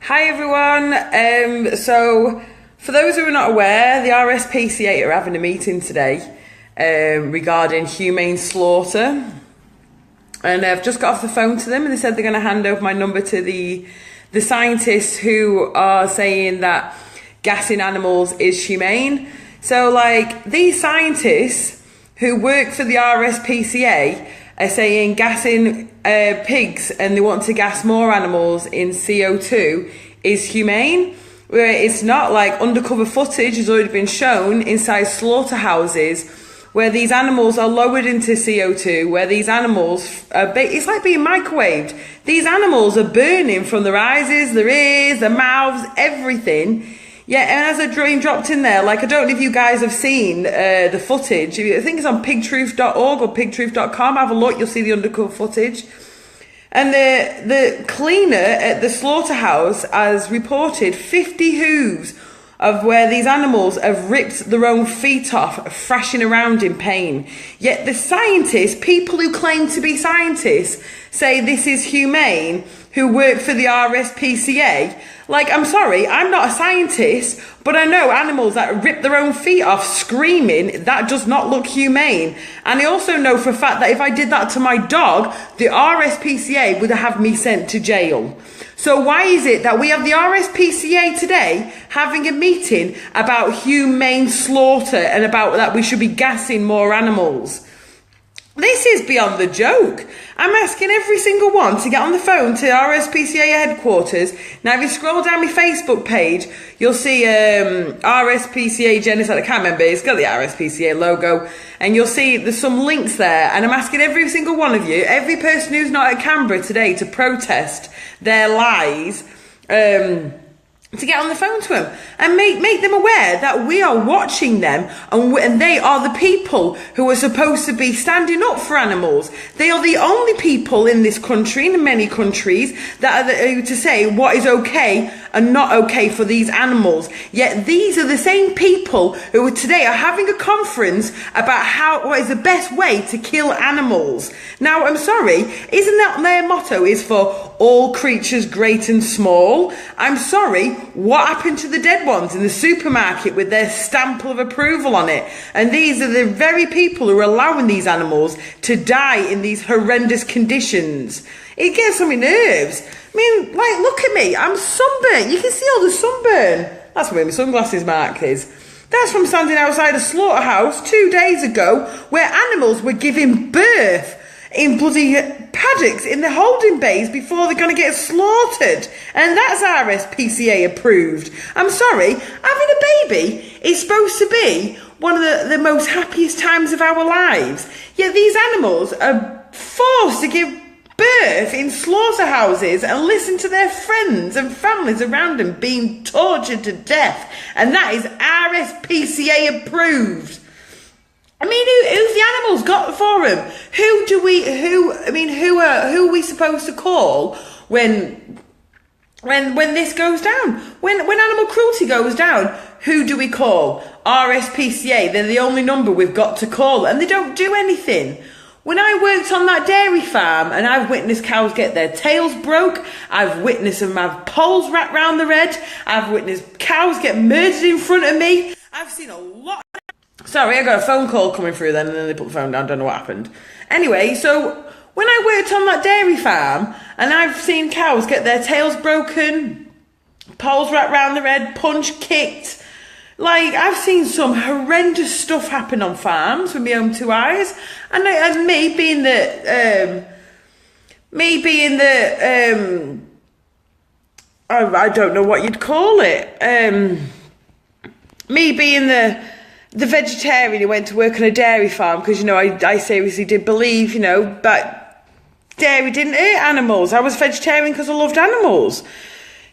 Hi everyone. So for those who are not aware, the RSPCA are having a meeting today regarding humane slaughter, and I've just got off the phone to them, and they said they're going to hand over my number to the scientists who are saying that gassing animals is humane. So like these scientists who work for the RSPCA are saying gassing pigs, and they want to gas more animals in CO2 is humane, where it's not. Like undercover footage has already been shown inside slaughterhouses where these animals are lowered into CO2, where these animals are it's like being microwaved. These animals are burning from their eyes, their ears, their mouths, everything. Yeah, and as a dream dropped in there, like I don't know if you guys have seen the footage. I think it's on pigtruth.org or pigtruth.com. Have a look, you'll see the undercover footage. And the cleaner at the slaughterhouse has reported 50 hooves of where these animals have ripped their own feet off, thrashing around in pain. Yet the scientists, people who claim to be scientists, say this is humane, who work for the RSPCA. Like, I'm sorry, I'm not a scientist, but I know animals that rip their own feet off screaming, that does not look humane. And I also know for a fact that if I did that to my dog, the RSPCA would have me sent to jail. So why is it that we have the RSPCA today having a meeting about humane slaughter and about that we should be gassing more animals? This is beyond the joke. I'm asking every single one to get on the phone to RSPCA headquarters. Now, if you scroll down my Facebook page, you'll see RSPCA genocide. I can't remember. It's got the RSPCA logo. And you'll see there's some links there. And I'm asking every single one of you, every person who's not at Canberra today, to protest their lies, to get on the phone to them and make them aware that we are watching them, and they are the people who are supposed to be standing up for animals. They are the only people in this country, in many countries, that are to say what is okay and not okay for these animals. Yet these are the same people who today are having a conference about what is the best way to kill animals. Now, I'm sorry, isn't that their motto is for all creatures great and small? I'm sorry, what happened to the dead ones in the supermarket with their stamp of approval on it? And these are the very people who are allowing these animals to die in these horrendous conditions. It gets on my nerves. I mean, like, look at me. I'm sunburnt. You can see all the sunburn. That's where my sunglasses mark is. That's from standing outside a slaughterhouse 2 days ago where animals were giving birth in bloody paddocks in the holding bays before they're going to get slaughtered. And that's RSPCA approved. I'm sorry, having a baby is supposed to be one of the most happiest times of our lives. Yet these animals are forced to give birth in slaughterhouses and listen to their friends and families around them being tortured to death. And that is RSPCA approved. I mean, who's the animals got for them? Who are we supposed to call when this goes down? When animal cruelty goes down, who do we call? RSPCA. They're the only number we've got to call, and they don't do anything. When I worked on that dairy farm, and I've witnessed cows get their tails broke, I've witnessed them have poles wrapped round their head, I've witnessed cows get murdered in front of me, I've seen a lot. Sorry, I got a phone call coming through then, and then they put the phone down, don't know what happened. Anyway, so when I worked on that dairy farm, and I've seen cows get their tails broken, poles wrapped round their head, punched, kicked. Like, I've seen some horrendous stuff happen on farms with my own two eyes. And me being I don't know what you'd call it. Me being the vegetarian who went to work on a dairy farm, because, I seriously did believe, that dairy didn't hurt animals. I was vegetarian because I loved animals.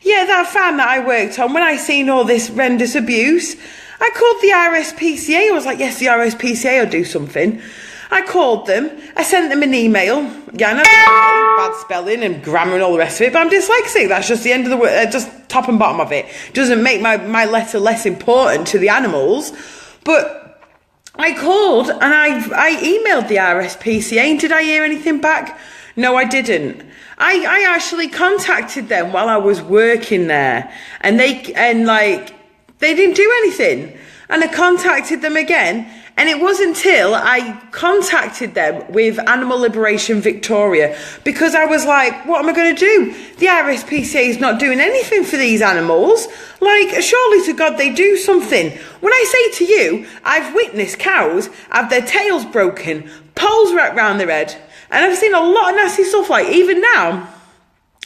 Yeah, that farm that I worked on, when I seen all this horrendous abuse, I called the RSPCA. I was like, yes, the RSPCA will do something. I called them. I sent them an email. Yeah, I know bad spelling and grammar and all the rest of it, but I'm dyslexic. That's just the end of the word, just top and bottom of it. Doesn't make my letter less important to the animals. But I called and I emailed the RSPCA, and did I hear anything back? No, I didn't. I actually contacted them while I was working there, and they didn't do anything. And I contacted them again, and it wasn't until I contacted them with Animal Liberation Victoria, because I was like, what am I going to do? The RSPCA is not doing anything for these animals. Like, surely to God they do something. When I say to you, I've witnessed cows have their tails broken, poles wrapped round their head, and I've seen a lot of nasty stuff, like even now.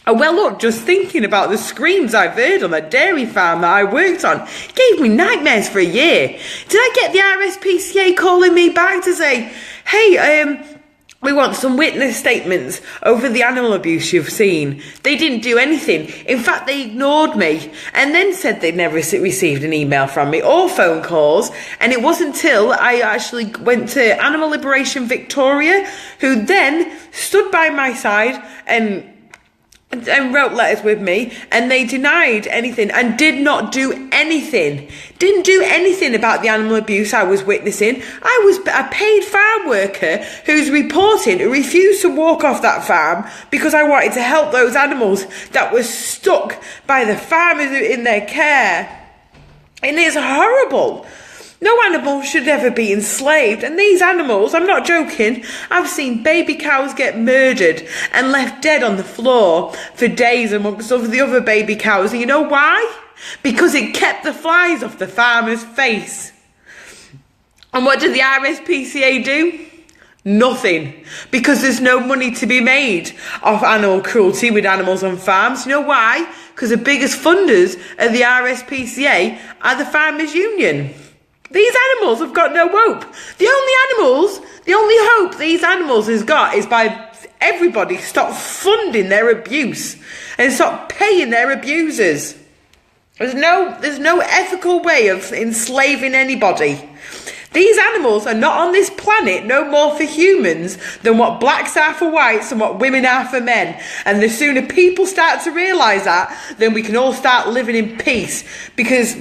Well, look, just thinking about the screams I've heard on the dairy farm that I worked on gave me nightmares for a year. Did I get the RSPCA calling me back to say, hey, we want some witness statements over the animal abuse you've seen? They didn't do anything. In fact, they ignored me and then said they'd never received an email from me or phone calls. And it wasn't until I actually went to Animal Liberation Victoria, who then stood by my side and wrote letters with me, and they denied anything and did not do anything. Didn't do anything about the animal abuse I was witnessing. I was a paid farm worker who's reporting who refused to walk off that farm because I wanted to help those animals that were stuck by the farmers in their care. And it's horrible. No animal should ever be enslaved. And these animals, I'm not joking, I've seen baby cows get murdered and left dead on the floor for days amongst the other baby cows. And you know why? Because it kept the flies off the farmer's face. And what did the RSPCA do? Nothing. Because there's no money to be made off animal cruelty with animals on farms. You know why? Because the biggest funders of the RSPCA are the Farmers Union. These animals have got no hope. The only hope these animals has got is by everybody stop funding their abuse and stop paying their abusers. There's no ethical way of enslaving anybody. These animals are not on this planet no more for humans than what blacks are for whites and what women are for men. And the sooner people start to realise that, then we can all start living in peace, because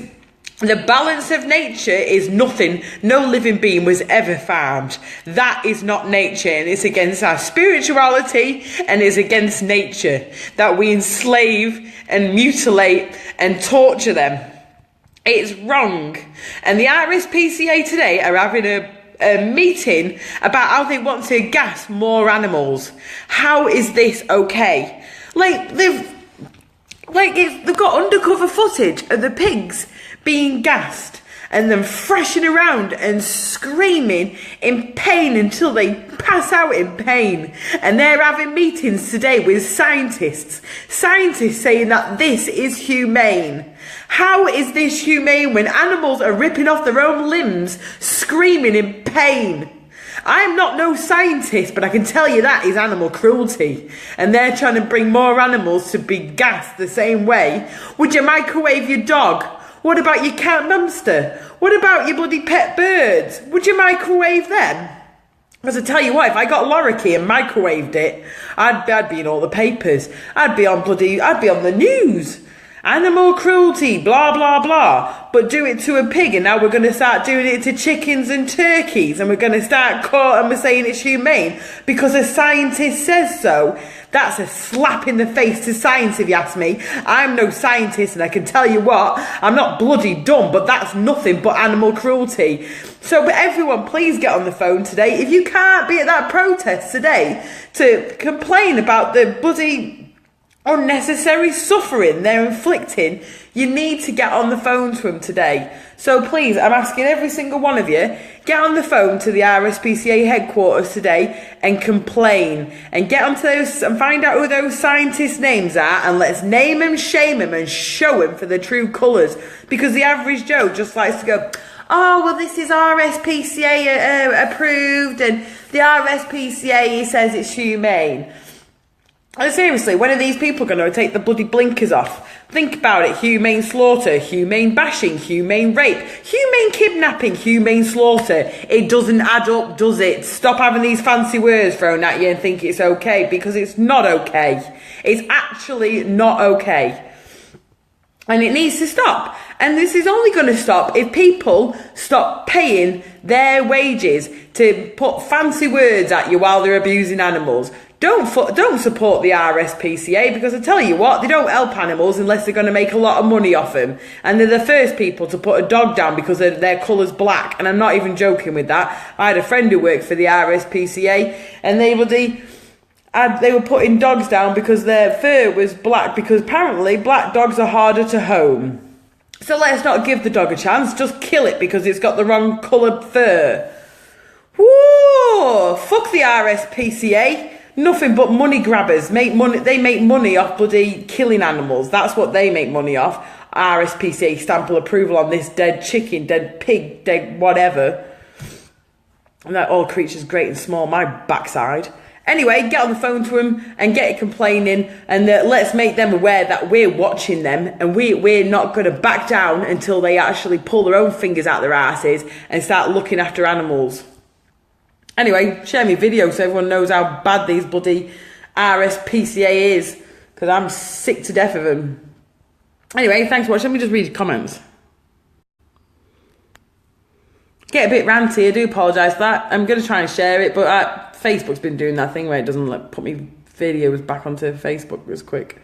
the balance of nature is nothing. No living being was ever farmed. That is not nature, and it's against our spirituality, and it's against nature that we enslave and mutilate and torture them. It's wrong. And the RSPCA today are having a meeting about how they want to gas more animals. How is this okay? They've got undercover footage of the pigs being gassed and then thrashing around and screaming in pain until they pass out in pain. And they're having meetings today with scientists saying that this is humane. How is this humane when animals are ripping off their own limbs, screaming in pain? I'm not no scientist, but I can tell you that is animal cruelty. And they're trying to bring more animals to be gassed the same way. Would you microwave your dog? What about your cat and hamster? What about your bloody pet birds? Would you microwave them? Because I tell you what, if I got a lorikeet and microwaved it, I'd be in all the papers. I'd be on the news. Animal cruelty, blah, blah, blah. But do it to a pig, and now we're going to start doing it to chickens and turkeys, and we're going to start and we're saying it's humane because a scientist says so. That's a slap in the face to science, if you ask me. I'm no scientist, and I can tell you what, I'm not bloody dumb, but that's nothing but animal cruelty. So, but everyone, please get on the phone today. If you can't be at that protest today to complain about the bloody unnecessary suffering they're inflicting, you need to get on the phone to them today. So please, I'm asking every single one of you, get on the phone to the RSPCA headquarters today and complain, and get onto those and find out who those scientists' names are, and let's name them, shame them, and show them for the true colours. Because the average Joe just likes to go, oh, well, this is RSPCA approved, and the RSPCA says it's humane. And seriously, when are these people going to take the bloody blinkers off? Think about it. Humane slaughter, humane bashing, humane rape, humane kidnapping, humane slaughter. It doesn't add up, does it? Stop having these fancy words thrown at you and think it's okay, because it's not okay. It's actually not okay. And it needs to stop. And this is only going to stop if people stop paying their wages to put fancy words at you while they're abusing animals. don't support the RSPCA, because I tell you what, they don't help animals unless they're going to make a lot of money off them. And they're the first people to put a dog down because their colour's black. And I'm not even joking with that. I had a friend who worked for the RSPCA, and they were putting dogs down because their fur was black, because apparently black dogs are harder to home. So let's not give the dog a chance, just kill it because it's got the wrong coloured fur. Woo! Fuck the RSPCA. Nothing but money grabbers. They make money off bloody killing animals. That's what they make money off. RSPCA stamp of approval on this dead chicken, dead pig, dead whatever. And that all creature's great and small, my backside. Anyway, get on the phone to them and get it complaining, and let's make them aware that we're watching them, and we're not going to back down until they actually pull their own fingers out their asses and start looking after animals. Anyway, share me video so everyone knows how bad these bloody RSPCA is, because I'm sick to death of them. Anyway, thanks for watching. Let me just read your comments. Get a bit ranty, I do apologise for that. I'm going to try and share it, but Facebook's been doing that thing where it doesn't put me videos back onto Facebook as quick.